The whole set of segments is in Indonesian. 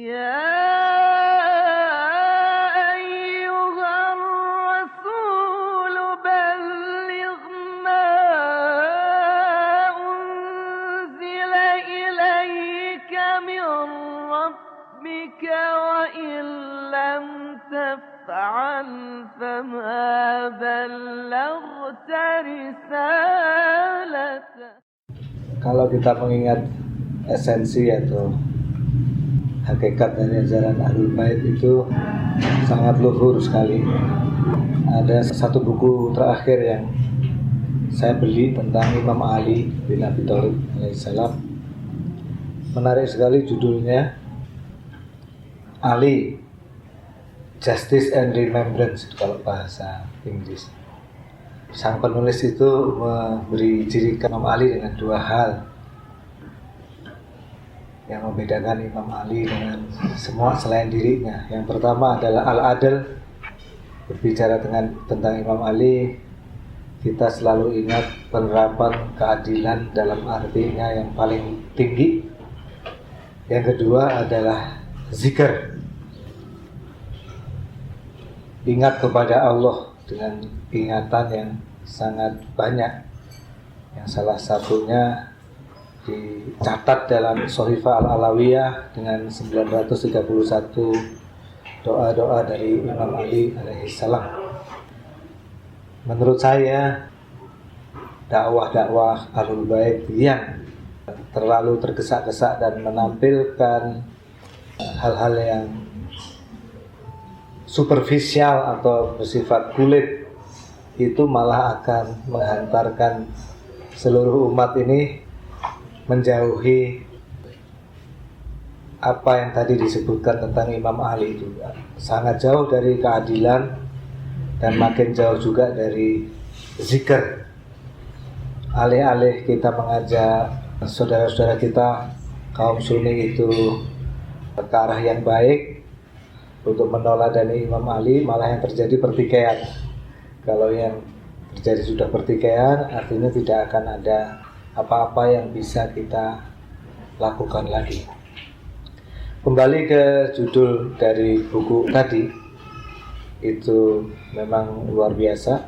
يا أيها الرسول بلغ ما أنزل إليك من ربك وإن لم تفعل فما بلغت رسالته. Kalau kita mengingat esensi atau hakikat dari ajaran Ahlul Bait itu sangat luhur sekali. Ada satu buku terakhir yang saya beli tentang Imam Ali bin Abi Thalib alaihissalam. Menarik sekali judulnya, Ali, Justice and Remembrance kalau bahasa Inggris. Sang penulis itu memberi ciri Imam Ali dengan dua hal yang membedakan Imam Ali dengan semua selain dirinya. Yang pertama adalah al-adl. Berbicara tentang Imam Ali, kita selalu ingat penerapan keadilan dalam artinya yang paling tinggi. Yang kedua adalah zikr. Ingat kepada Allah dengan ingatan yang sangat banyak. Yang salah satunya dicatat dalam Shahifah Al-Alawiyah dengan 931 doa-doa dari Imam Ali alaihissalam. Menurut saya, dakwah-dakwah Ahlul Bait yang terlalu tergesa-gesa dan menampilkan hal-hal yang superficial atau bersifat kulit itu malah akan menghantarkan seluruh umat ini menjauhi apa yang tadi disebutkan tentang Imam Ali itu. Sangat jauh dari keadilan dan makin jauh juga dari zikir. Alih-alih kita mengajak saudara-saudara kita kaum Sunni itu ke arah yang baik untuk meneladani Imam Ali, malah yang terjadi pertikaian. Kalau yang terjadi sudah pertikaian, artinya tidak akan ada apa-apa yang bisa kita lakukan lagi. Kembali ke judul dari buku tadi, itu memang luar biasa.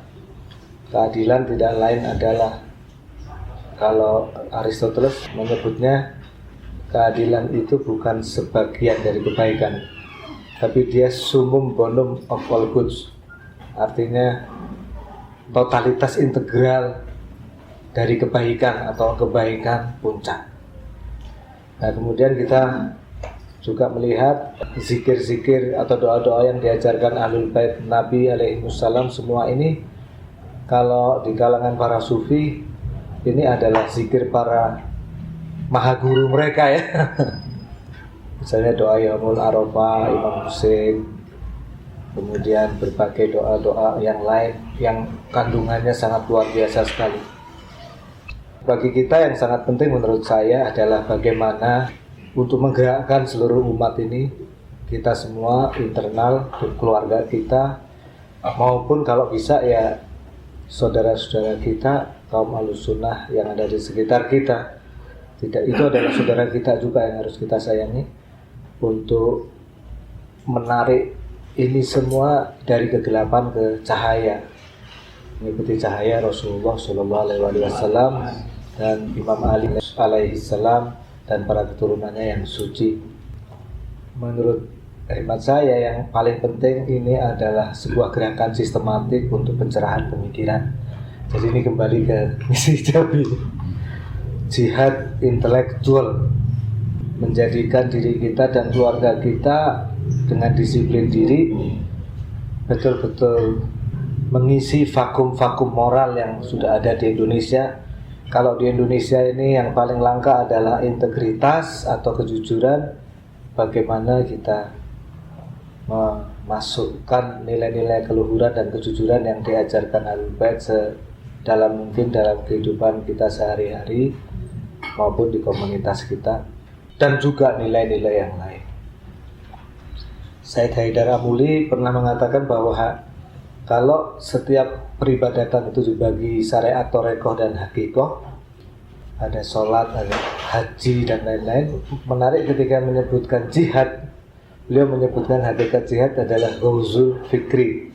Keadilan tidak lain adalah, kalau Aristoteles menyebutnya, keadilan itu bukan sebagian dari kebaikan, tapi dia summum bonum of all goods. Artinya totalitas integral dari kebaikan atau kebaikan puncak. Nah, kemudian kita juga melihat zikir-zikir atau doa-doa yang diajarkan Ahlul Bait Nabi alaihissalam, semua ini kalau di kalangan para sufi ini adalah zikir para mahaguru mereka ya. Misalnya doa Yaumul Arafah, Imam Husain, kemudian berbagai doa-doa yang lain yang kandungannya sangat luar biasa sekali. Bagi kita yang sangat penting menurut saya adalah bagaimana untuk menggerakkan seluruh umat ini, kita semua, internal, keluarga kita, maupun kalau bisa ya saudara-saudara kita, kaum Ahlussunnah yang ada di sekitar kita. Tidak, itu adalah saudara kita juga yang harus kita sayangi, untuk menarik ini semua dari kegelapan ke cahaya, mengikuti cahaya Rasulullah SAW dan Imam Ali alaihissalam dan para keturunannya yang suci. Menurut hemat saya yang paling penting ini adalah sebuah gerakan sistematik untuk pencerahan pemikiran. Jadi ini kembali ke misi Jabi, jihad intelektual, menjadikan diri kita dan keluarga kita dengan disiplin diri betul-betul mengisi vakum-vakum moral yang sudah ada di Indonesia. Kalau di Indonesia ini yang paling langka adalah integritas atau kejujuran. Bagaimana kita memasukkan nilai-nilai keluhuran dan kejujuran yang diajarkan Ahlul Bait sedalam mungkin dalam kehidupan kita sehari-hari maupun di komunitas kita, dan juga nilai-nilai yang lain. Said Haidar Amuli pernah mengatakan bahwa kalau setiap peribadatan itu dibagi syariat, torekoh, dan hakikoh, ada sholat, ada haji, dan lain-lain. Menarik ketika menyebutkan jihad, Beliau menyebutkan hakikat jihad adalah ghuzul fikri,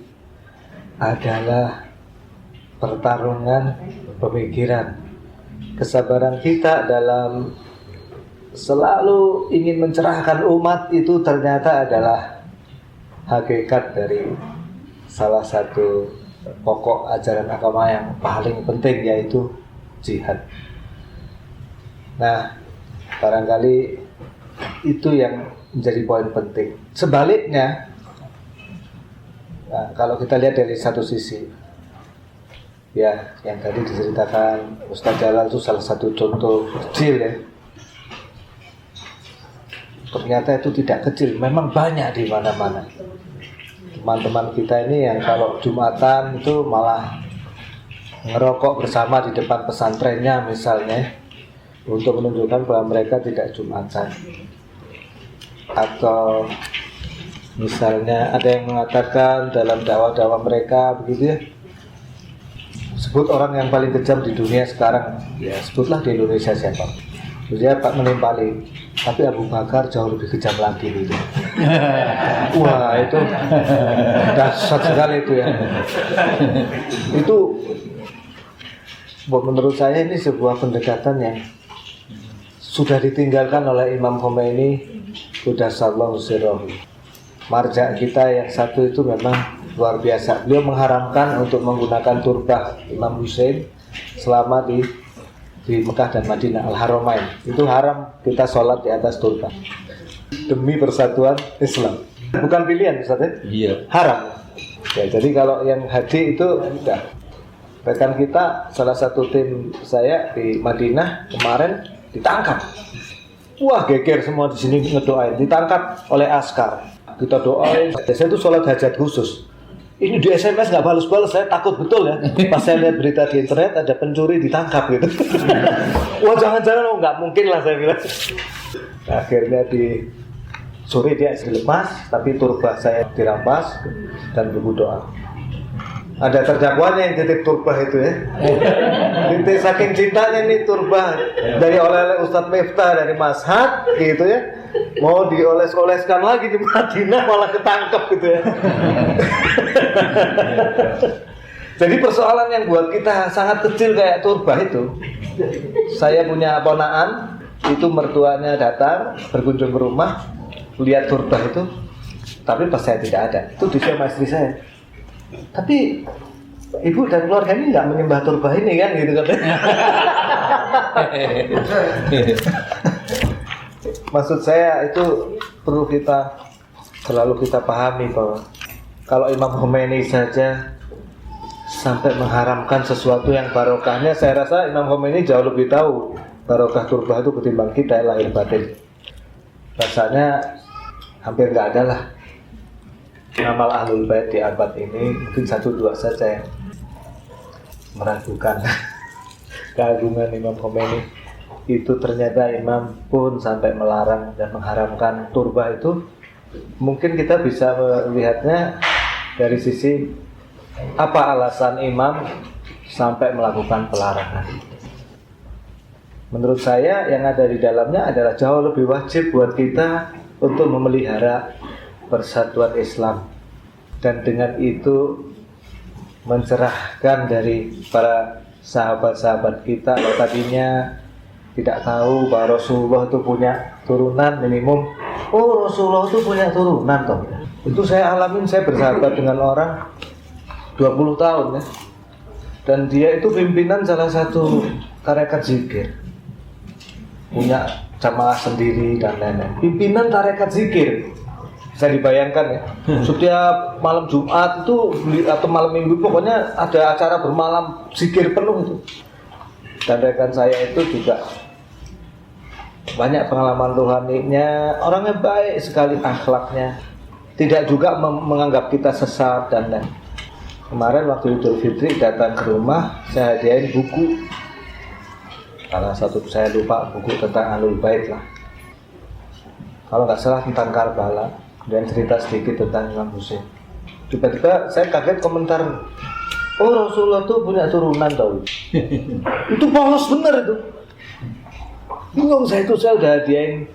adalah pertarungan pemikiran. Kesabaran kita dalam selalu ingin mencerahkan umat itu ternyata adalah hakikat dari salah satu pokok ajaran agama yang paling penting, yaitu jihad. Nah, barangkali itu yang menjadi poin penting. Sebaliknya, nah, kalau kita lihat dari satu sisi, ya, yang tadi diceritakan Ustaz Jalal itu salah satu contoh kecil ya. Ternyata itu tidak kecil, memang banyak di mana-mana. Teman-teman kita ini yang kalau Jumatan itu malah ngerokok bersama di depan pesantrennya misalnya, untuk menunjukkan bahwa mereka tidak Jumatan. Atau misalnya ada yang mengatakan dalam dakwah-dakwah mereka begitu ya, sebut orang yang paling kejam di dunia sekarang, ya sebutlah di Indonesia siapa. Dia Pak menimpali, tapi Abu Bakar jauh lebih kejam lagi gitu. Wah, itu dahsyat sekali itu ya. Itu menurut saya ini sebuah pendekatan yang sudah ditinggalkan oleh Imam Khomeini, quddasallahu sirrahu. Marja kita yang satu itu memang luar biasa. Beliau mengharamkan untuk menggunakan turbah Imam Hussein selama di Mekah dan Madinah, Al-Haramain. Itu haram kita sholat di atas turbah demi persatuan Islam. Bukan pilihan, Ustaz ya? Iya. Haram. Ya, jadi kalau yang haji itu enggak. Rekan kita, salah satu tim saya di Madinah kemarin ditangkap. Wah, geger semua di sini ngedoain. Ditangkap oleh askar. Kita doain. Saya itu sholat hajat khusus. Ini di SMS nggak balas-balas, saya takut betul ya. Pas saya lihat berita di internet ada pencuri ditangkap gitu. Wah, jangan-jangan nggak mungkin lah saya bilang. Akhirnya di sore dia dilepas, tapi turbah saya dirampas dan buku doa. Ada terdakwanya yang titip turbah itu ya. Titip saking cintanya nih turbah dari oleh Ustadz Miftah dari Mashhad gitu ya. Mau dioles-oleskan lagi di Madinah malah ketangkep gitu ya. Jadi persoalan yang buat kita sangat kecil kayak turbah itu. Saya punya ponakan, itu mertuanya datang berkunjung ke rumah, lihat turbah itu, tapi pas saya tidak ada, itu disuruh sama istri saya. Tapi ibu dan keluarga ini nggak menyembah turbah ini kan, gitu katanya. Maksud saya itu perlu selalu kita pahami bahwa kalau Imam Khomeini saja sampai mengharamkan sesuatu yang barokahnya, saya rasa Imam Khomeini jauh lebih tahu barokah turbah itu ketimbang kita lahir batin. Rasanya hampir nggak ada lah amal Ahlul Bait di abad ini, mungkin 1-2 saja yang meragukan keagungan Imam Khomeini. Itu ternyata Imam pun sampai melarang dan mengharamkan turbah itu. Mungkin kita bisa melihatnya dari sisi apa alasan Imam sampai melakukan pelarangan. Menurut saya yang ada di dalamnya adalah jauh lebih wajib buat kita untuk memelihara persatuan Islam, dan dengan itu mencerahkan dari para sahabat-sahabat kita. Kalau tadinya tidak tahu bahwa Rasulullah itu punya turunan minimum, oh Rasulullah itu punya turunan toh. Itu saya alamin, saya bersahabat dengan orang 20 tahun ya, dan dia itu pimpinan salah satu tarekat zikir, punya jamaah sendiri dan lain-lain. Pimpinan tarekat zikir, bisa dibayangkan ya. Setiap malam Jumat itu atau malam Minggu pokoknya ada acara bermalam zikir penuh itu. Dan rekan saya itu juga banyak pengalaman rohaninya, orangnya baik sekali akhlaknya, tidak juga menganggap kita sesat dan lain. Kemarin waktu Idul Fitri datang ke rumah, saya hadiahin buku, salah satu saya lupa, buku tentang Ahlul Bait lah, kalau nggak salah tentang Karbala, dan cerita sedikit tentang Imam Hussein. Tiba-tiba saya kaget komentar, oh Rasulullah tuh punya turunan tau. Itu polos bener itu. Bingung saya udah hadiahin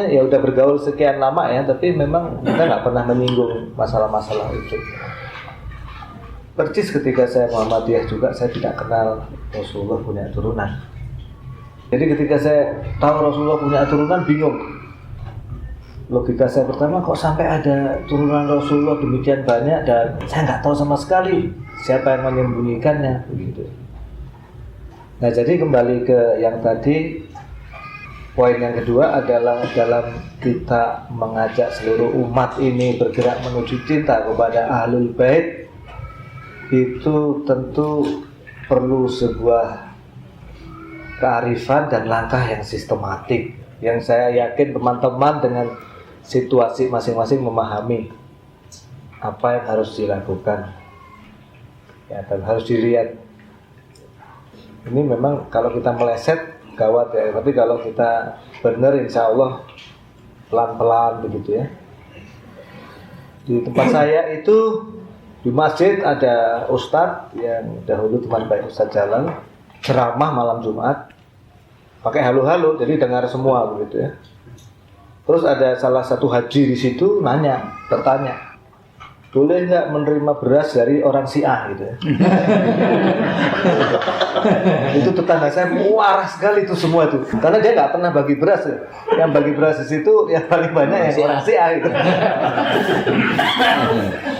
ya udah bergaul sekian lama ya, tapi memang kita nggak pernah menyinggung masalah-masalah itu. Persis ketika saya Muhammadiyah juga, saya tidak kenal Rasulullah punya turunan. Jadi ketika saya tahu Rasulullah punya turunan, bingung. Logika saya pertama, kok sampai ada turunan Rasulullah demikian banyak dan saya nggak tahu sama sekali siapa yang menyembunyikannya, begitu. Nah, jadi kembali ke yang tadi, poin yang kedua adalah dalam kita mengajak seluruh umat ini bergerak menuju cinta kepada Ahlul Bait, itu tentu perlu sebuah kearifan dan langkah yang sistematik, yang saya yakin teman-teman dengan situasi masing-masing memahami apa yang harus dilakukan ya, dan harus dilihat. Ini memang kalau kita meleset gawat ya, tapi kalau kita benar insya Allah pelan-pelan begitu ya. Di tempat saya itu di masjid ada ustadz yang dahulu teman baik Ustadz Jalan, ceramah malam Jumat pakai halu-halu, jadi dengar semua begitu ya. Terus ada salah satu haji di situ bertanya, boleh nggak menerima beras dari orang Syiah gitu ya. Itu tetangga saya muarah sekali itu semua itu, karena dia nggak pernah bagi beras ya. Yang bagi beras di situ yang paling banyak yang orang Syiah gitu.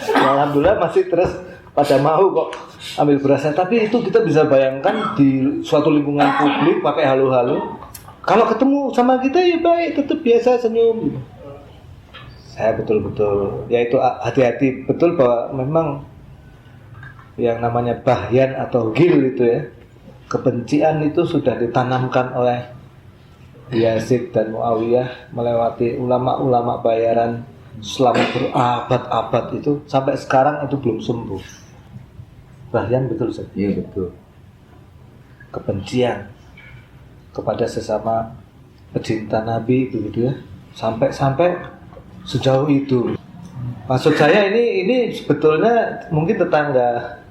Alhamdulillah masih terus pada mau kok ambil berasnya, tapi itu kita bisa bayangkan di suatu lingkungan publik pakai halu-halu, kalau ketemu sama kita ya baik, tetap biasa senyum. Saya betul-betul, ya itu hati-hati betul bahwa memang yang namanya bahyan atau gil itu ya, kebencian itu sudah ditanamkan oleh Yazid dan Muawiyah melewati ulama-ulama bayaran selama berabad-abad itu, sampai sekarang itu belum sembuh. Bahyan betul Ustaz? Iya betul. Kebencian kepada sesama pecinta Nabi begitu ya, sampai sejauh itu. Maksud saya ini sebetulnya mungkin tetangga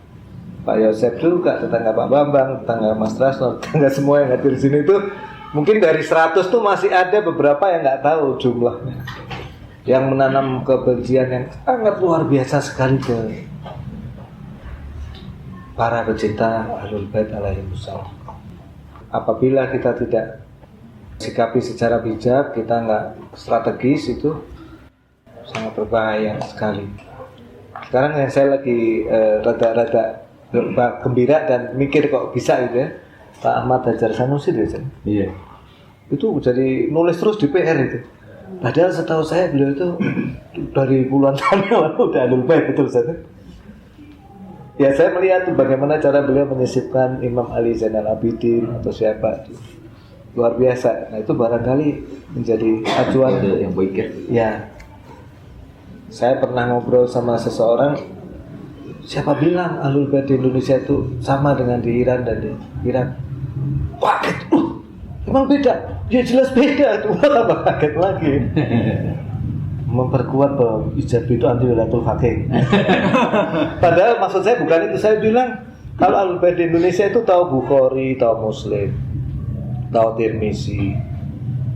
Pak Yosef juga, tetangga Pak Bambang, tetangga Mas Trasno, tetangga semua yang hadir di sini itu mungkin dari 100 tuh masih ada beberapa yang nggak tahu jumlahnya, yang menanam kebencian yang sangat luar biasa sekali ke para pecinta Ahlul Bait alaihimussalam. Apabila kita tidak sikapi secara bijak, kita nggak strategis, itu sangat berbahaya sekali. Sekarang yang saya lagi rada-rada gembira dan mikir kok bisa gitu ya, Pak Ahmad Hajar Sanusi deh. Iya. Itu jadi nulis terus di PR itu. Padahal setahu saya beliau itu dari puluhan tahun lalu udah Ahlul Bait betul saja. Ya saya melihat tuh bagaimana cara beliau menyisipkan Imam Ali Zainal Abidin atau siapa itu luar biasa. Nah itu barangkali menjadi acuan yang baik ya. Saya pernah ngobrol sama seseorang, siapa bilang Ahlul Bait di Indonesia itu sama dengan di Iran dan di Irak? Kaget, emang beda? Ya jelas beda, itu tambah kaget lagi. Memperkuat bahwa ijab itu anti wilayatul faqih. Padahal maksud saya bukan itu. Saya bilang kalau Ahlul Bait di Indonesia itu tahu Bukhari, tahu Muslim, tahu Tirmizi,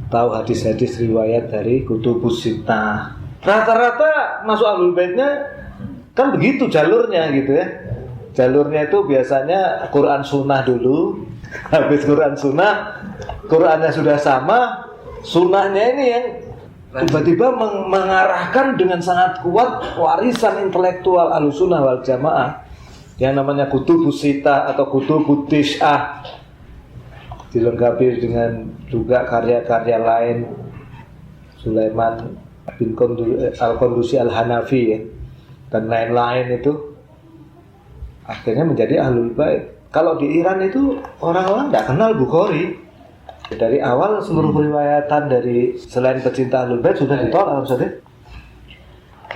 tahu hadis-hadis riwayat dari Kutubus Sittah. Rata-rata masuk Ahlul Baitnya kan begitu jalurnya gitu ya. Jalurnya itu biasanya Quran Sunnah dulu, habis Quran Sunnah, Qurannya sudah sama, Sunnahnya ini yang tiba-tiba mengarahkan dengan sangat kuat warisan intelektual Ahlussunnah wal Jamaah yang namanya Kutubus Sittah atau Kutubut Tis'ah, dilengkapi dengan juga karya-karya lain, Sulaiman bin Al-Qundusi Al-Hanafi ya, dan lain-lain itu akhirnya menjadi Ahlul Bait. Kalau di Iran itu orang-orang tidak kenal Bukhari. Dari awal seluruh riwayatan dari selain pecinta Ahlul Bait sudah ditolak Ustaz.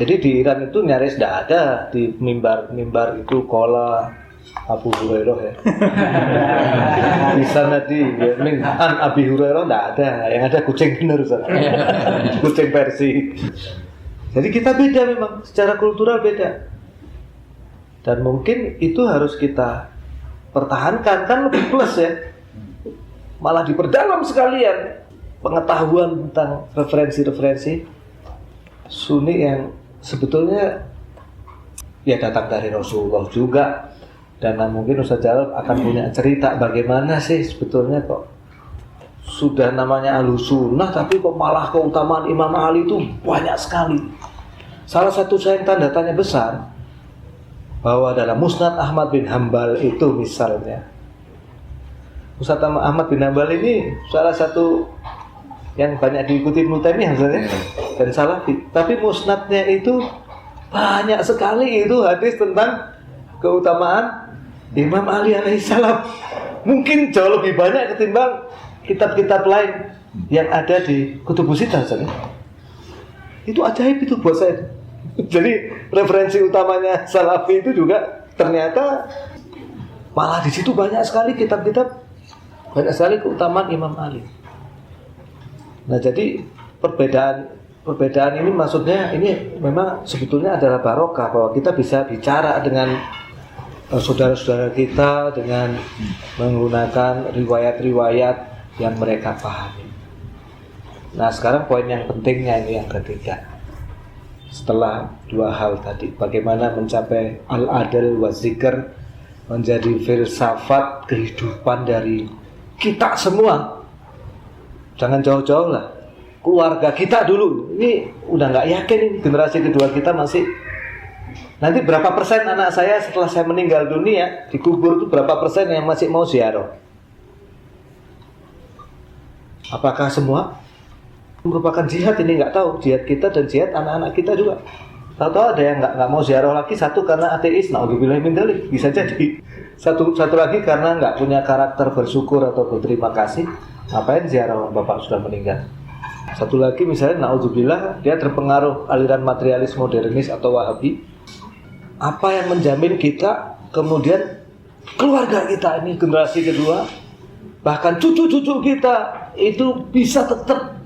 Jadi di Iran itu nyaris tidak ada di mimbar itu qala Abu Hurairah ya. Di sana min an Abi Hurairah tidak ada, yang ada kucing bener Ustaz. Kucing Persi. Jadi kita beda memang, secara kultural beda. Dan mungkin itu harus kita pertahankan, kan lebih plus ya. Malah diperdalam sekalian. pengetahuan tentang referensi-referensi Sunni yang sebetulnya ya datang dari Rasulullah juga. Dan mungkin Ustaz Jalal akan punya cerita bagaimana sih sebetulnya kok sudah namanya Ahlussunnah tapi kok malah keutamaan Imam Ali itu banyak sekali. Salah satu saya yang tanda tanya besar bahwa dalam Musnad Ahmad bin Hambal itu misalnya, Ustaz Ahmad bin Hambal ini salah satu yang banyak diikuti Ibnu Taimiyah dan Salafi, tapi musnadnya itu banyak sekali itu hadis tentang keutamaan Imam Ali alaihissalam. Mungkin jauh lebih banyak ketimbang kitab-kitab lain yang ada di Kutubus Sittah. Itu ajaib itu buat saya. Jadi referensi utamanya Salafi itu juga ternyata malah di situ banyak sekali kitab-kitab, banyak sekali keutamaan Imam Ali. Nah, jadi perbedaan ini maksudnya ini memang sebetulnya adalah barokah bahwa kita bisa bicara dengan saudara-saudara kita dengan menggunakan riwayat-riwayat yang mereka pahami. Nah, sekarang poin yang pentingnya ini yang ketiga. Setelah dua hal tadi, bagaimana mencapai al-adl wa zikr menjadi filsafat kehidupan dari kita semua. Jangan jauh-jauh lah. Keluarga kita dulu. Ini udah nggak yakin ini generasi kedua kita masih. Nanti berapa persen anak saya setelah saya meninggal dunia dikubur itu berapa persen yang masih mau ziarah? Apakah semua? Merupakan jihad ini nggak tahu. Jihad kita dan jihad anak-anak kita juga. Tahu-tahu ada yang nggak mau ziarah lagi, satu karena ateis, naudzubillah min dzalik, bisa jadi. Satu lagi karena nggak punya karakter bersyukur atau berterima kasih. Ngapain ziarah bapak sudah meninggal? Satu lagi misalnya naudzubillah dia terpengaruh aliran materialis modernis atau Wahabi. Apa yang menjamin kita kemudian keluarga kita ini generasi kedua bahkan cucu-cucu kita itu bisa tetap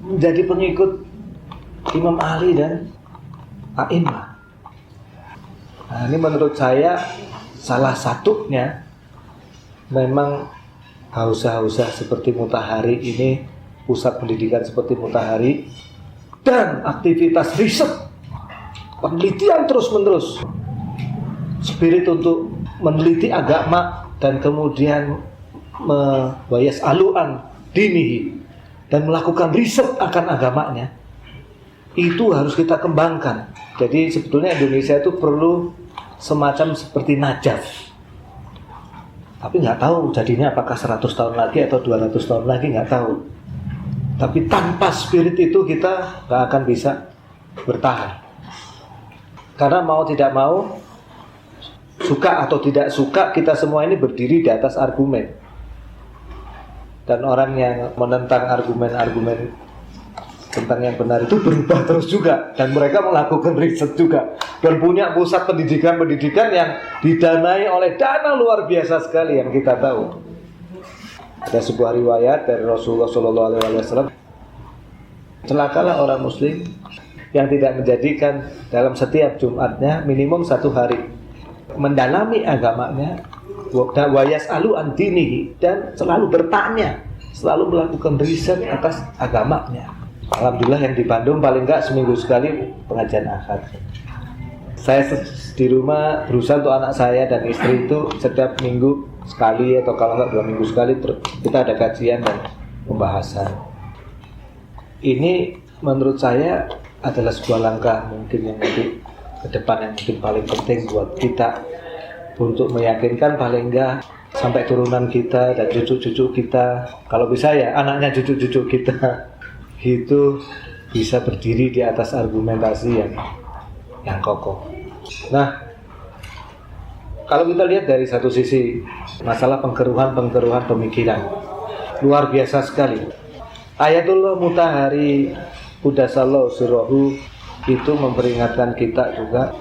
menjadi pengikut Imam Ali dan A'imah. Nah, ini menurut saya salah satunya memang Hausah seperti Mutahari ini, pusat pendidikan seperti Mutahari dan aktivitas riset, penelitian terus-menerus, spirit untuk meneliti agama dan kemudian mewayas aluan dinihi dan melakukan riset akan agamanya, itu harus kita kembangkan. Jadi sebetulnya Indonesia itu perlu semacam seperti Najaf. Tapi nggak tahu jadinya apakah 100 tahun lagi atau 200 tahun lagi, nggak tahu. Tapi tanpa spirit itu kita nggak akan bisa bertahan. Karena mau tidak mau, suka atau tidak suka, kita semua ini berdiri di atas argumen. Dan orang yang menentang argumen-argumen tentang yang benar itu berubah terus juga. Dan mereka melakukan riset juga. Dan punya pusat pendidikan-pendidikan yang didanai oleh dana luar biasa sekali yang kita tahu. Ada sebuah riwayat dari Rasulullah SAW. Celakalah orang muslim yang tidak menjadikan dalam setiap Jumatnya minimum 1 hari mendalami agamanya, wayas alu antinihi, dan selalu bertanya, selalu melakukan riset atas agamanya. Alhamdulillah yang di Bandung paling enggak seminggu sekali pengajian akad. Saya di rumah berusaha untuk anak saya dan istri itu setiap minggu sekali atau kalau enggak 2 minggu sekali kita ada kajian dan pembahasan. Ini menurut saya adalah sebuah langkah mungkin yang nanti ke depan yang mungkin paling penting buat kita untuk meyakinkan paling enggak sampai turunan kita dan cucu-cucu kita, kalau bisa ya anaknya cucu-cucu kita itu bisa berdiri di atas argumentasi yang kokoh. Nah, kalau kita lihat dari satu sisi masalah pengkeruhan pemikiran luar biasa sekali. Ayatullah Mutahari Qudasallahu sirruhu itu memperingatkan kita juga.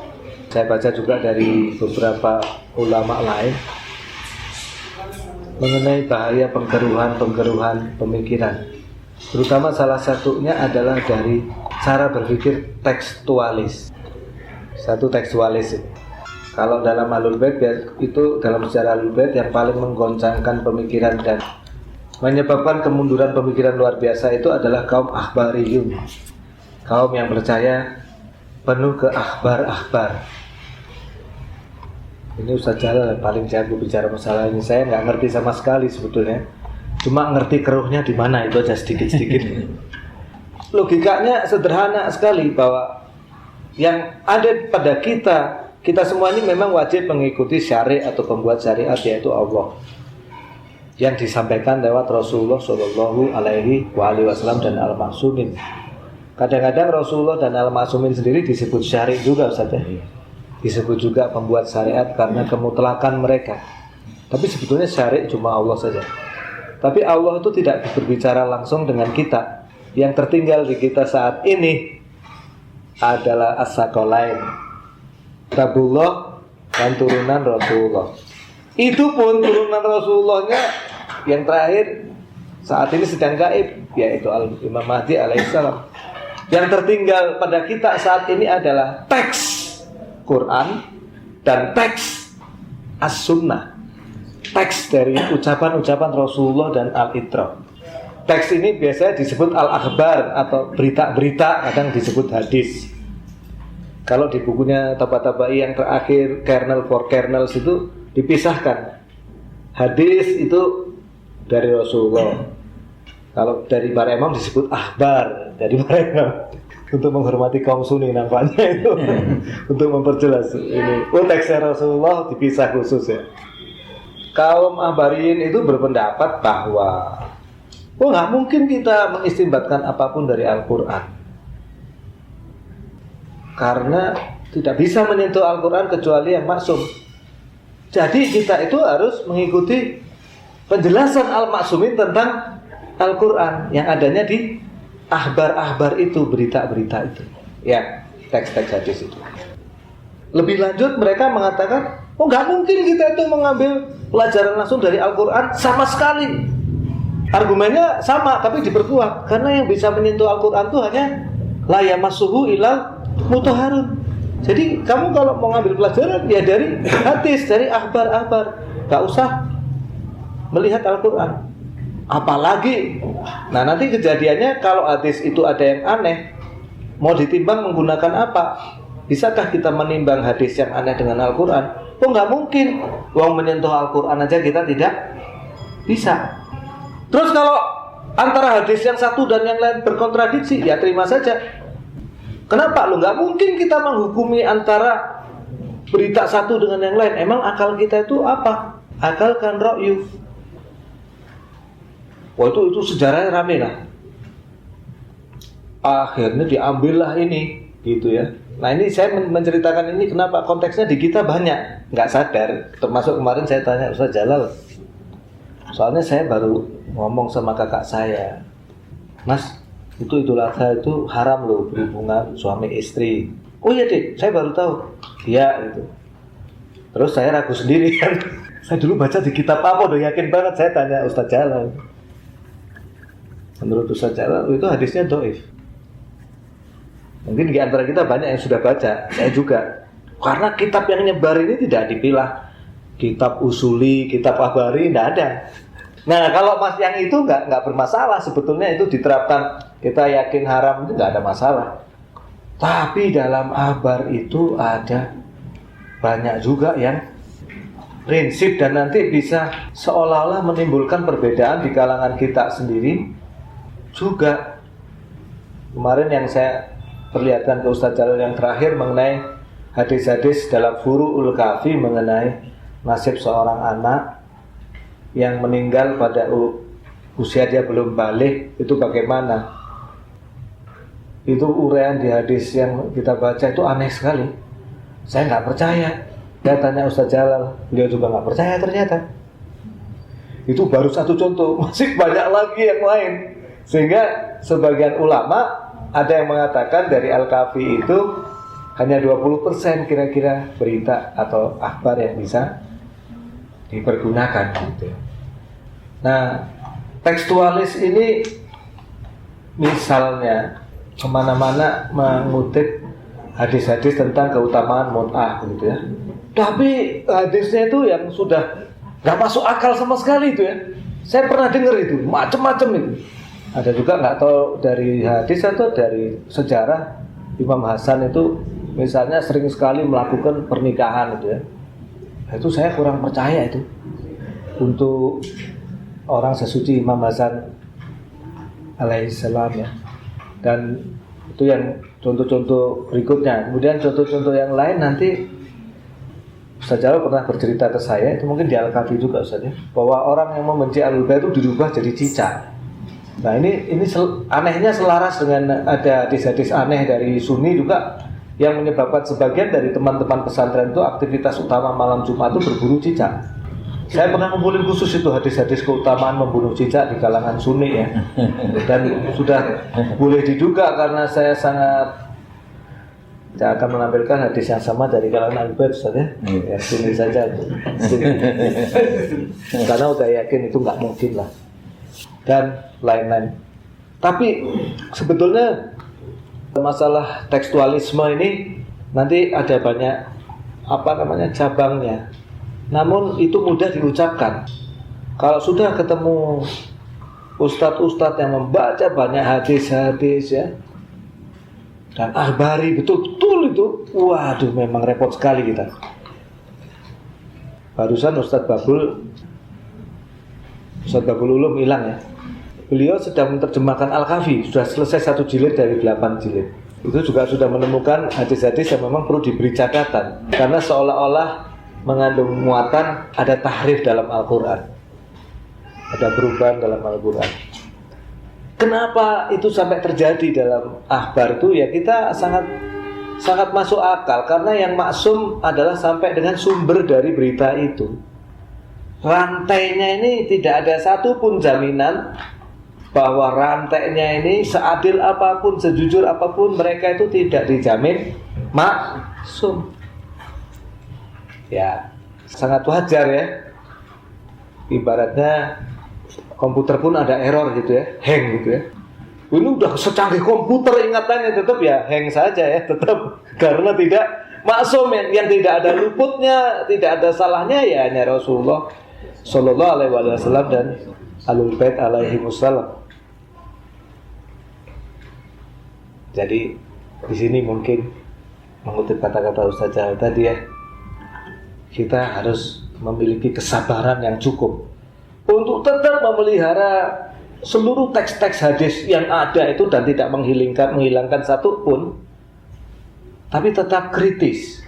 Saya baca juga dari beberapa ulama lain mengenai bahaya pengkeruhan pemikiran. Terutama salah satunya adalah dari cara berpikir tekstualis. Satu tekstualis. Kalau dalam Ahlul Bait itu dalam sejarah Ahlul Bait yang paling menggoncangkan pemikiran dan menyebabkan kemunduran pemikiran luar biasa itu adalah kaum akhbariyun, kaum yang percaya penuh ke akhbar-akhbar. Ini Ustaz Jalal paling jago bicara masalah ini. Saya nggak ngerti sama sekali sebetulnya, cuma ngerti keruhnya di mana itu aja sedikit-sedikit. Logikanya sederhana sekali bahwa yang ada pada kita semua ini memang wajib mengikuti syariat atau pembuat syariat, yaitu Allah, yang disampaikan lewat Rasulullah Shallallahu Alaihi Wasallam dan Al-Ma'sumin. Kadang-kadang Rasulullah dan Al-Ma'sumin sendiri disebut syari juga, Ustaz ya. Disebut juga pembuat syariat karena kemutlakan mereka. Tapi sebetulnya syari cuma Allah saja. Tapi Allah itu tidak berbicara langsung dengan kita. Yang tertinggal di kita saat ini adalah as-saqalain, Kitabullah dan turunan Rasulullah. Itu pun turunan Rasulullahnya yang terakhir saat ini sedang gaib, yaitu Imam Mahdi alaihissalam. Yang tertinggal pada kita saat ini adalah teks Quran dan teks As-Sunnah, teks dari ucapan-ucapan Rasulullah dan Al-Itra. Teks ini biasanya disebut Al-Akhbar atau berita-berita, kadang disebut hadis. Kalau di bukunya Tabatabai yang terakhir, Kernel for Kernels, itu dipisahkan. Hadis itu dari Rasulullah. Kalau dari para imam disebut akhbar dari para imam. Untuk menghormati kaum Sunni nampaknya itu. Untuk memperjelas ini. Teksnya Rasulullah dipisah khusus ya. Kaum Ahbariyin itu berpendapat bahwa nggak mungkin kita mengistinbatkan apapun dari Al-Quran, karena tidak bisa menyentuh Al-Quran kecuali yang maksum. Jadi kita itu harus mengikuti penjelasan Al-Maksumin tentang Al-Quran yang adanya di ahbar-ahbar itu, berita-berita itu, ya, teks-teks hadis itu. Lebih lanjut mereka mengatakan, nggak mungkin kita itu mengambil pelajaran langsung dari Al-Quran sama sekali. Argumennya sama tapi diperkuat, karena yang bisa menyentuh Al-Quran itu hanya la yamassuhu ilal mutahharun. Jadi kamu kalau mau ngambil pelajaran ya dari hadis, dari ahbar-ahbar, nggak usah melihat Al-Quran. Apalagi, nah nanti kejadiannya kalau hadis itu ada yang aneh, mau ditimbang menggunakan apa? Bisakah kita menimbang hadis yang aneh dengan Al-Quran? Nggak mungkin. Wong menyentuh Al-Quran aja kita tidak bisa. Terus kalau antara hadis yang satu dan yang lain berkontradiksi, ya terima saja. Kenapa? Nggak mungkin kita menghukumi antara berita satu dengan yang lain. Emang akal kita itu apa? Akal kan ra'yu. Itu sejarahnya rame lah. Akhirnya diambillah ini, gitu ya. Nah ini saya menceritakan ini kenapa konteksnya di kita banyak nggak sadar. Termasuk kemarin saya tanya Ustaz Jalal, soalnya saya baru ngomong sama kakak saya, Mas, itu Idul Adha itu haram loh berhubungan suami istri. Oh iya deh, saya baru tahu. Iya itu. Terus saya ragu sendiri kan. Saya dulu baca di kitab apa udah yakin banget. Saya tanya Ustaz Jalal. Menurut Ustaz Jalal itu hadisnya dhaif. Mungkin di antara kita banyak yang sudah baca, saya juga. Karena kitab yang nyebar ini tidak dipilah. Kitab usuli, kitab ahbari, tidak ada. Nah kalau mas yang itu nggak bermasalah, sebetulnya itu diterapkan. Kita yakin haram itu nggak ada masalah. Tapi dalam ahbar itu ada banyak juga yang prinsip dan nanti bisa seolah-olah menimbulkan perbedaan di kalangan kita sendiri juga. Kemarin yang saya perlihatkan ke Ustaz Jalal yang terakhir mengenai hadis-hadis dalam Furu'ul Kafi mengenai nasib seorang anak yang meninggal pada usia dia belum balik, itu bagaimana? Itu uraian di hadis yang kita baca itu aneh sekali. Saya nggak percaya. Saya tanya Ustaz Jalal, beliau juga nggak percaya ternyata. Itu baru satu contoh, masih banyak lagi yang lain. Sehingga sebagian ulama ada yang mengatakan dari Al-Kafi itu hanya 20% kira-kira berita atau akhbar yang bisa dipergunakan gitu. Nah, tekstualis ini misalnya kemana-mana mengutip hadis-hadis tentang keutamaan mut'ah gitu ya. Tapi hadisnya itu yang sudah nggak masuk akal sama sekali itu ya. Saya pernah dengar itu, macam-macam itu. Ada juga nggak tahu dari hadis atau dari sejarah, Imam Hasan itu misalnya sering sekali melakukan pernikahan itu ya. Itu saya kurang percaya itu untuk orang sesuci Imam Hasan alaihissalam ya. Dan itu yang contoh-contoh berikutnya. Kemudian contoh-contoh yang lain nanti Ustaz Jalal pernah bercerita ke saya, itu mungkin di Al-Kafi juga Ustaz ya, bahwa orang yang membenci Ahlul Bait itu dirubah jadi cicak. Nah ini anehnya selaras dengan ada hadis-hadis aneh dari Sunni juga yang menyebabkan sebagian dari teman-teman pesantren itu aktivitas utama malam Jumat itu berburu cicak. Saya pernah ngumpulin khusus itu hadis-hadis keutamaan membunuh cicak di kalangan Sunni ya. Dan sudah boleh diduga karena saya akan menampilkan hadis yang sama dari kalangan Ahlul Bait Ustaz ya. Ya Sunni saja itu. Karena udah yakin itu nggak mungkin lah. Dan lain-lain. Tapi sebetulnya masalah tekstualisme ini nanti ada banyak cabangnya. Namun itu mudah diucapkan. Kalau sudah ketemu ustadz-ustadz yang membaca banyak hadis-hadis ya, dan akhbari betul-betul itu, waduh memang repot sekali kita. Barusan Ustadz Babul Ulum hilang ya. Beliau sedang menerjemahkan Al-Kafi, sudah selesai 1 jilid dari 8 jilid. Itu juga sudah menemukan hadis-hadis yang memang perlu diberi catatan, karena seolah-olah mengandung muatan ada tahrif dalam Al-Quran, ada perubahan dalam Al-Quran. Kenapa itu sampai terjadi dalam akhbar itu ya, kita sangat masuk akal, karena yang maksum adalah sampai dengan sumber dari berita itu. Rantainya ini tidak ada satupun jaminan bahwa rantainya ini seadil apapun, sejujur apapun, mereka itu tidak dijamin maksum. Ya, sangat wajar ya. Ibaratnya komputer pun ada error gitu ya, hang gitu ya. Ini udah secanggih komputer ingatannya tetap ya hang saja ya, tetap karena tidak maksum, yang tidak ada luputnya, tidak ada salahnya ya hanya Rasulullah Sallallahu Alaihi Wasallam dan Ahlul Bait alaihi wassalam. Jadi di sini mungkin mengutip kata-kata Ustaz Jalal tadi ya, kita harus memiliki kesabaran yang cukup untuk tetap memelihara seluruh teks-teks hadis yang ada itu dan tidak menghilangkan satu pun, tapi tetap kritis.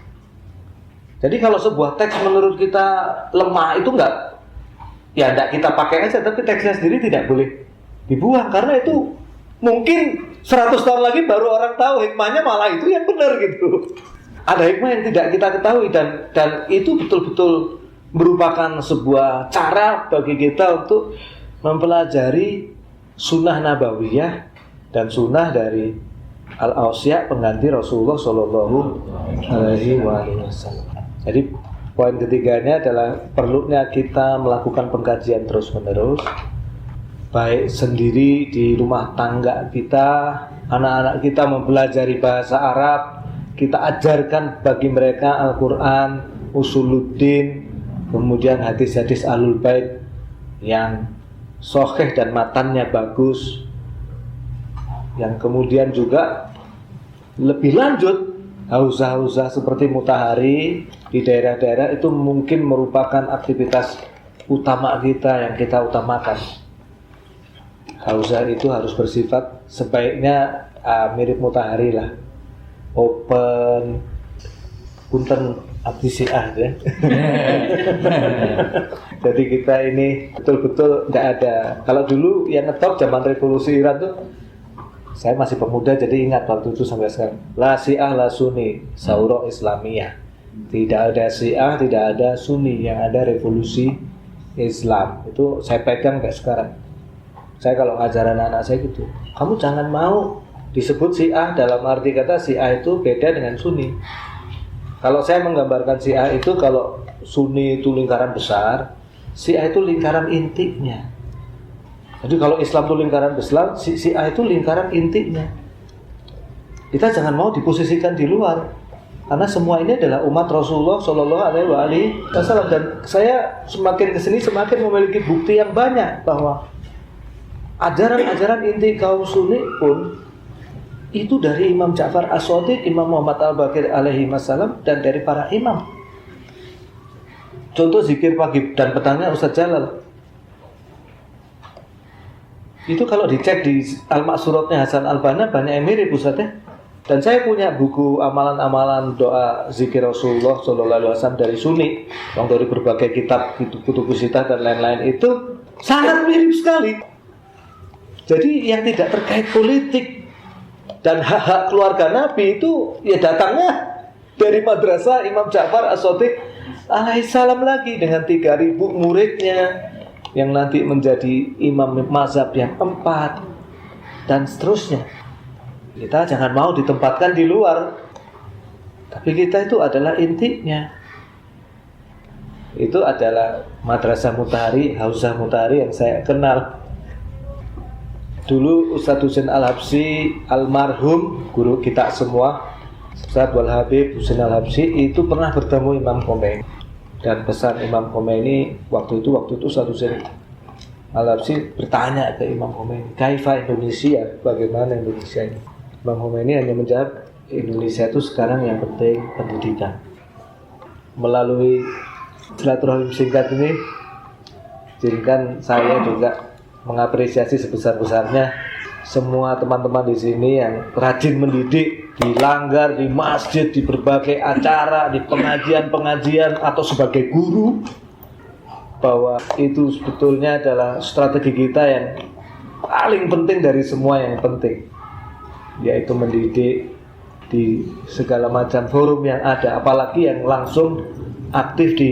Jadi kalau sebuah teks menurut kita lemah itu enggak kita pakai aja, tapi teksnya sendiri tidak boleh dibuang, karena itu mungkin 100 tahun lagi baru orang tahu hikmahnya, malah itu yang benar gitu. Ada hikmah yang tidak kita ketahui, dan itu betul-betul merupakan sebuah cara bagi kita untuk mempelajari sunnah nabawiyah dan sunnah dari al-awsiya pengganti Rasulullah Sallallahu Alaihi Wasallam. Jadi poin ketiganya adalah perlunya kita melakukan pengkajian terus-menerus, baik sendiri di rumah tangga kita, anak-anak kita mempelajari bahasa Arab, kita ajarkan bagi mereka Al-Quran, Usuluddin, kemudian hadis-hadis Ahlul Bait yang sahih dan matannya bagus, yang kemudian juga lebih lanjut hauzah-hauzah seperti Mutahari di daerah-daerah itu mungkin merupakan aktivitas utama kita yang kita utamakan. Hauzah itu harus bersifat sebaiknya mirip Mutahari lah, open, punten abdi siah ya. Jadi kita ini betul-betul tidak ada. Kalau dulu yang ngetop zaman revolusi Iran tuh, saya masih pemuda jadi ingat waktu itu sampai sekarang. La Syiah la Sunni, Sauro Islamiyah. Tidak ada Syiah, tidak ada Sunni, yang ada revolusi Islam. Itu saya pegang sampai sekarang. Saya kalau ngajarin anak saya gitu, kamu jangan mau disebut Syiah dalam arti kata Syiah itu beda dengan Sunni. Kalau saya menggambarkan Syiah itu, kalau Sunni itu lingkaran besar, Syiah itu lingkaran intinya. Jadi kalau Islam itu lingkaran besar, Syiah itu lingkaran intinya. Kita jangan mau diposisikan di luar. Karena semua ini adalah umat Rasulullah Shallallahu Alaihi Wasallam, dan saya semakin kesini semakin memiliki bukti yang banyak bahwa ajaran-ajaran inti kaum Sunni pun itu dari Imam Ja'far As-Shadiq, Imam Muhammad Al-Baqir alaihi wassalam, dan dari para imam. Contoh zikir pagi dan petangnya Ustaz Jalal. Itu kalau dicek di Al-Ma'suratnya Hasan Al-Banna banyak yang mirip Ustaz ya. Dan saya punya buku amalan-amalan doa zikir Rasulullah Sallallahu Alaihi Wasallam dari Sunni, yang dari berbagai kitab, kutub sitah dan lain-lain, itu sangat mirip sekali. Jadi yang tidak terkait politik dan hak-hak keluarga Nabi itu ya datangnya dari madrasah Imam Ja'far As-Shadiq alaihissalam lagi dengan 3.000 muridnya yang nanti menjadi imam mazhab yang 4 dan seterusnya. Kita jangan mau ditempatkan di luar, tapi kita itu adalah intinya. Itu adalah Madrasah Mutahari, Hauzah Mutahari yang saya kenal. Dulu Ustadz Husain Al-Habsyi almarhum, guru kita semua, Ustadz Wal Habib Husain Al-Habsyi, itu pernah bertemu Imam Khomeini. Dan pesan Imam Khomeini waktu itu Ustadz Husain Al-Habsyi bertanya ke Imam Khomeini, kaifa Indonesia, bagaimana Indonesia ini? Imam Khomeini hanya menjawab, Indonesia itu sekarang yang penting pendidikan. Melalui silaturahim singkat ini, izinkan saya juga mengapresiasi sebesar-besarnya semua teman-teman di sini yang rajin mendidik di langgar, di masjid, di berbagai acara, di pengajian-pengajian atau sebagai guru, bahwa itu sebetulnya adalah strategi kita yang paling penting dari semua yang penting, yaitu mendidik di segala macam forum yang ada, apalagi yang langsung aktif di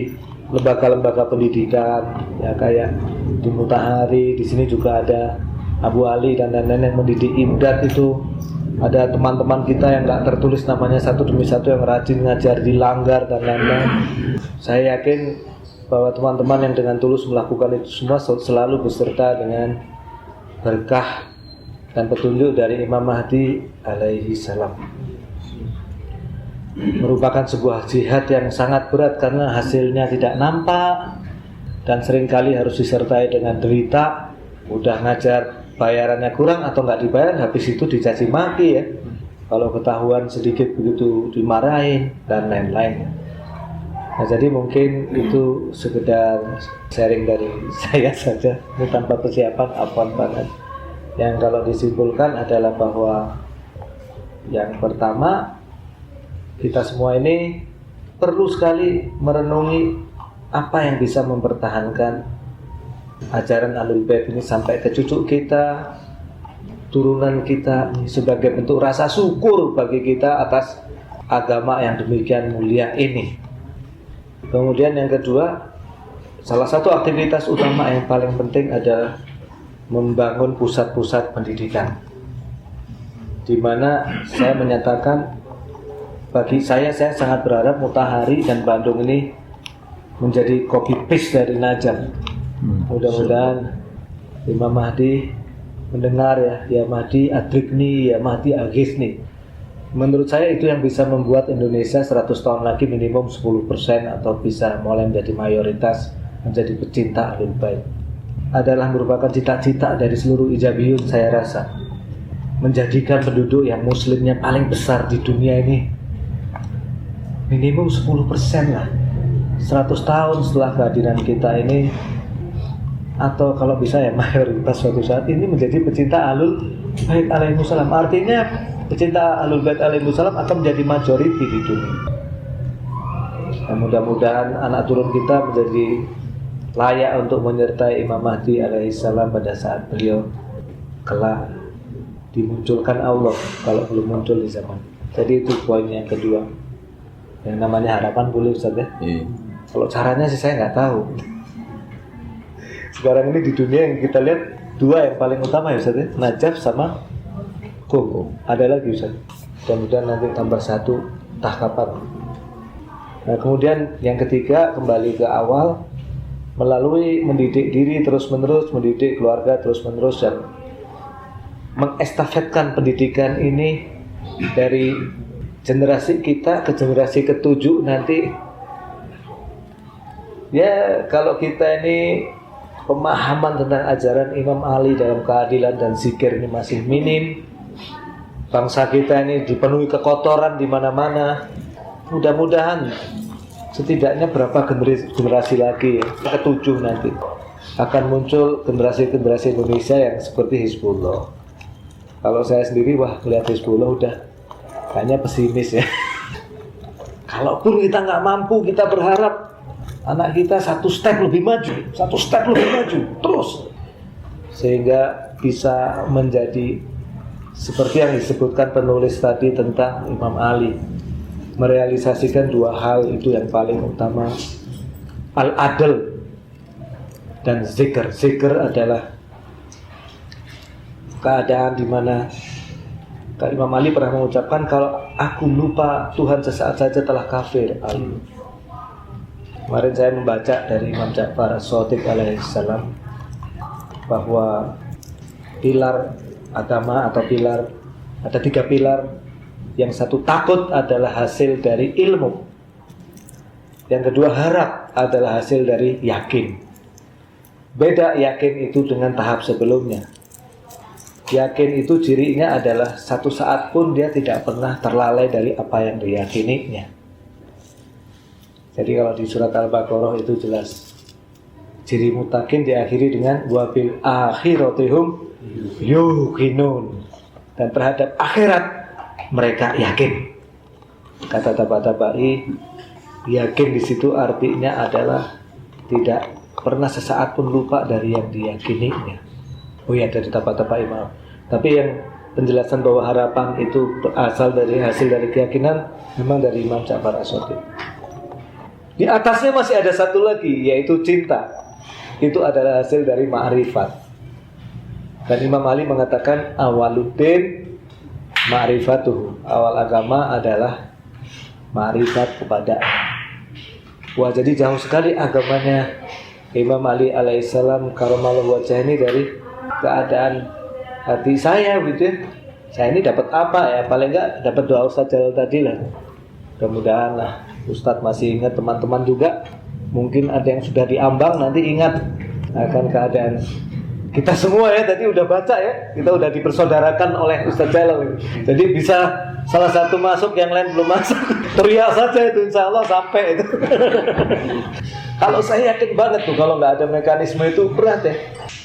lembaga-lembaga pendidikan, ya kayak di Mutahari, di sini juga ada Abu Ali dan lain-lain yang mendidik imdad. Itu ada teman-teman kita yang nggak tertulis namanya satu demi satu yang rajin ngajar di langgar dan lain-lain. Saya yakin bahwa teman-teman yang dengan tulus melakukan itu semua selalu beserta dengan berkah dan petunjuk dari Imam Mahdi alaihi salam. Merupakan sebuah jihad yang sangat berat karena hasilnya tidak nampak dan seringkali harus disertai dengan derita. Udah ngajar bayarannya kurang atau nggak dibayar, habis itu dicaci maki ya. Kalau ketahuan sedikit begitu dimarahin dan lain-lain. Nah, jadi mungkin itu sekedar sharing dari saya saja, ini tanpa persiapan apapun banget. Yang kalau disimpulkan adalah bahwa yang pertama, kita semua ini perlu sekali merenungi apa yang bisa mempertahankan ajaran Ahlul Bait ini sampai ke cucu kita, turunan kita, sebagai bentuk rasa syukur bagi kita atas agama yang demikian mulia ini. Kemudian yang kedua, salah satu aktivitas utama yang paling penting adalah membangun pusat-pusat pendidikan, di mana saya menyatakan, bagi saya sangat berharap Mutahari dan Bandung ini menjadi copy paste dari Najaf. Mudah-mudahan Imam Mahdi mendengar ya Mahdi adrikni, ya Mahdi aghithni. Menurut saya itu yang bisa membuat Indonesia 100 tahun lagi minimum 10% atau bisa mulai menjadi mayoritas menjadi pecinta Ahlul Bait. Adalah merupakan cita-cita dari seluruh ijabiyun, saya rasa. Menjadikan penduduk yang muslimnya paling besar di dunia ini minimum 10% lah. 100 tahun setelah kehadiran kita ini, atau kalau bisa ya mayoritas suatu saat ini menjadi pecinta Ahlul Bait alaihissalam. Artinya pecinta Ahlul Bait alaihissalam akan menjadi majority di dunia. Dan mudah-mudahan anak turun kita menjadi layak untuk menyertai Imam Mahdi alaihissalam pada saat beliau kelak dimunculkan Allah, kalau belum muncul di zaman. Jadi itu poin yang kedua. Yang namanya harapan boleh Ustaz ya? Kalau caranya sih saya nggak tahu. Sekarang ini di dunia yang kita lihat dua yang paling utama ya Ustaz ya, Najaf sama Qom. Ada lagi Ustaz. Kemudian nanti tambah satu tahkapan. Nah kemudian yang ketiga, kembali ke awal, melalui mendidik diri terus-menerus, mendidik keluarga terus-menerus, dan mengestafetkan pendidikan ini dari generasi kita ke generasi ketujuh nanti, ya kalau kita ini pemahaman tentang ajaran Imam Ali dalam keadilan dan zikir ini masih minim, bangsa kita ini dipenuhi kekotoran di mana-mana, mudah-mudahan setidaknya berapa generasi lagi, ketujuh nanti akan muncul generasi-generasi Indonesia yang seperti Hizbullah. Kalau saya sendiri, melihat Hizbullah udah kayaknya pesimis ya. Kalaupun kita nggak mampu, kita berharap anak kita satu step lebih maju terus, sehingga bisa menjadi seperti yang disebutkan penulis tadi tentang Imam Ali, merealisasikan dua hal itu yang paling utama, al-adl dan zikr. Zikr adalah keadaan di mana Imam Ali pernah mengucapkan, kalau aku lupa Tuhan sesaat saja telah kafir. Kemarin saya membaca dari Imam Ja'far As-Shadiq alaihissalam bahwa pilar agama atau pilar, ada 3 pilar. Yang satu, takut adalah hasil dari ilmu. Yang kedua, harap adalah hasil dari yakin. Beda yakin itu dengan tahap sebelumnya. Yakin itu cirinya adalah satu saat pun dia tidak pernah terlalai dari apa yang diyakininya. Jadi kalau di surat Al-Baqarah itu jelas, ciri mutakin diakhiri dengan wa bil akhiratihum yuqinun, dan terhadap akhirat mereka yakin. Kata Tabatabai, yakin di situ artinya adalah tidak pernah sesaat pun lupa dari yang diyakininya. Oh ya, dari Tabatabai, maaf. Tapi yang penjelasan bahwa harapan itu berasal dari hasil dari keyakinan memang dari Imam Ja'far As-Shadiq. Di atasnya masih ada satu lagi, yaitu cinta. Itu adalah hasil dari ma'rifat. Dan Imam Ali mengatakan awaluddin ma'rifatuhu, awal agama adalah ma'rifat kepada. Wah, jadi jauh sekali agamanya Imam Ali alaihissalam karamallahu wajhah ini dari keadaan hati saya gitu ya. Saya ini dapat apa ya? Paling enggak dapat doa Ustaz Jalal tadi lah. Mudah-mudahan lah Ustadz masih ingat, teman-teman juga mungkin ada yang sudah diambang, nanti ingat akan keadaan kita semua ya. Tadi udah baca ya, kita udah dipersaudarakan oleh Ustadz Jalal. Jadi bisa salah satu masuk, yang lain belum masuk. Teriak saja itu, insya Allah sampai itu. Kalau saya yakin banget tuh, kalau nggak ada mekanisme itu berat ya.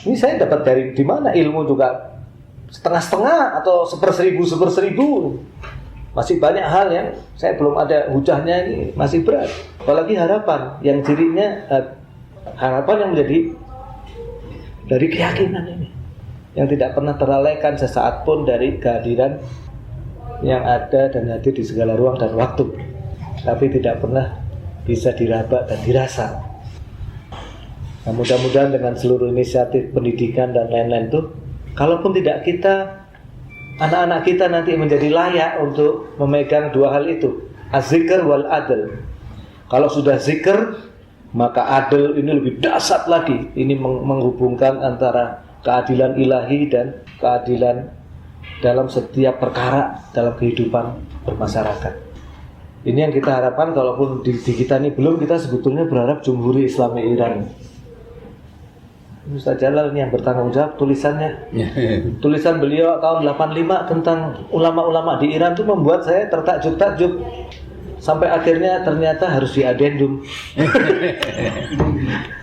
Ini saya dapat dari di mana ilmu juga setengah-setengah atau seperseribu. Masih banyak hal yang saya belum ada hujahnya, ini masih berat. Apalagi harapan yang cirinya harapan yang menjadi dari keyakinan ini, yang tidak pernah terlalaikan sesaat pun dari kehadiran yang ada dan hadir di segala ruang dan waktu, tapi tidak pernah bisa diraba dan dirasa. Nah, mudah-mudahan dengan seluruh inisiatif pendidikan dan lain-lain itu, kalaupun tidak kita, anak-anak kita nanti menjadi layak untuk memegang dua hal itu, az-zikr wal adl. Kalau sudah zikr, maka adl ini lebih dahsyat lagi. Ini menghubungkan antara keadilan ilahi dan keadilan dalam setiap perkara dalam kehidupan bermasyarakat. Ini yang kita harapkan. Kalaupun di kita ini belum, kita sebetulnya berharap Jumhuri Islami Iran. Ustaz Jalal ini yang bertanggung jawab tulisannya. Tulisan beliau tahun 85 tentang ulama-ulama di Iran itu membuat saya tertakjub-takjub. Sampai akhirnya ternyata harus diadendum.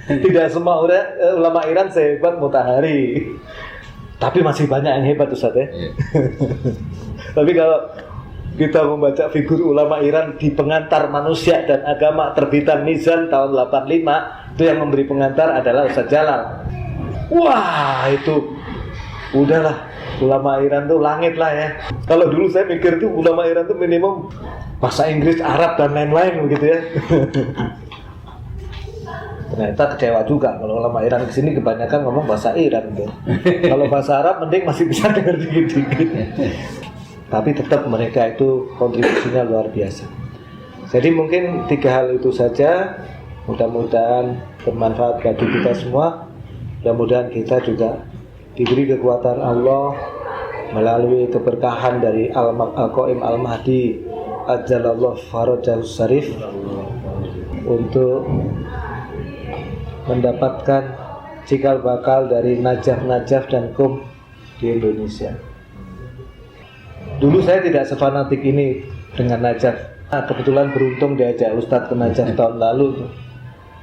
Tidak semua ulama Iran sehebat Mutahari. Tapi masih banyak yang hebat Ustaz ya. Tapi kalau kita membaca figur ulama Iran di Pengantar Manusia dan Agama terbitan Mizan tahun 85, itu yang memberi pengantar adalah Ustaz Jalal. Wah, itu udahlah, ulama Iran tuh langit lah ya. Kalau dulu saya mikir tuh ulama Iran tuh minimum bahasa Inggris, Arab dan lain-lain begitu ya. Ternyata kecewa juga kalau ulama Iran kesini kebanyakan ngomong bahasa Iran gitu. Kalau bahasa Arab mending masih bisa dengar dikit-dikit. Tapi tetap mereka itu kontribusinya luar biasa. Jadi mungkin 3 hal itu saja. Mudah-mudahan bermanfaat bagi kita semua. Mudah-mudahan kita juga diberi kekuatan Allah melalui keberkahan dari Al-Qaim Al-Mahdi ajalallah farajahu syarif untuk mendapatkan cikal bakal dari najaf-najaf dan kum di Indonesia. Dulu saya tidak sefanatik ini dengan najaf. Nah, kebetulan beruntung diajak Ustadz ke najaf tahun lalu tuh.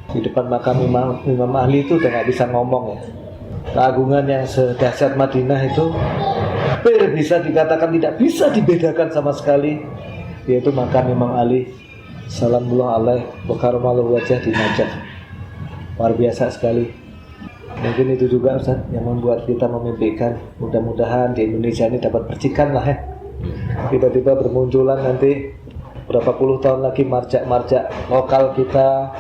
Di depan makam Imam Ali itu udah gak bisa ngomong ya. Keagungan yang sedahsyat Madinah itu hampir bisa dikatakan tidak bisa dibedakan sama sekali, yaitu makam Imam Ali salamullah alaih wa karamallahu wajah di Najaf. Luar biasa sekali. Mungkin itu juga Ustaz yang membuat kita memimpikan, mudah-mudahan di Indonesia ini dapat percikan lah ya. Tiba-tiba bermunculan nanti berapa puluh tahun lagi marjak-marjak lokal kita,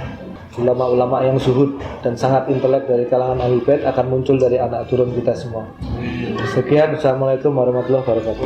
ulama-ulama yang zuhud dan sangat intelek dari kalangan Ahlul Bait akan muncul dari anak turun kita semua. Sekian, Assalamualaikum warahmatullahi wabarakatuh.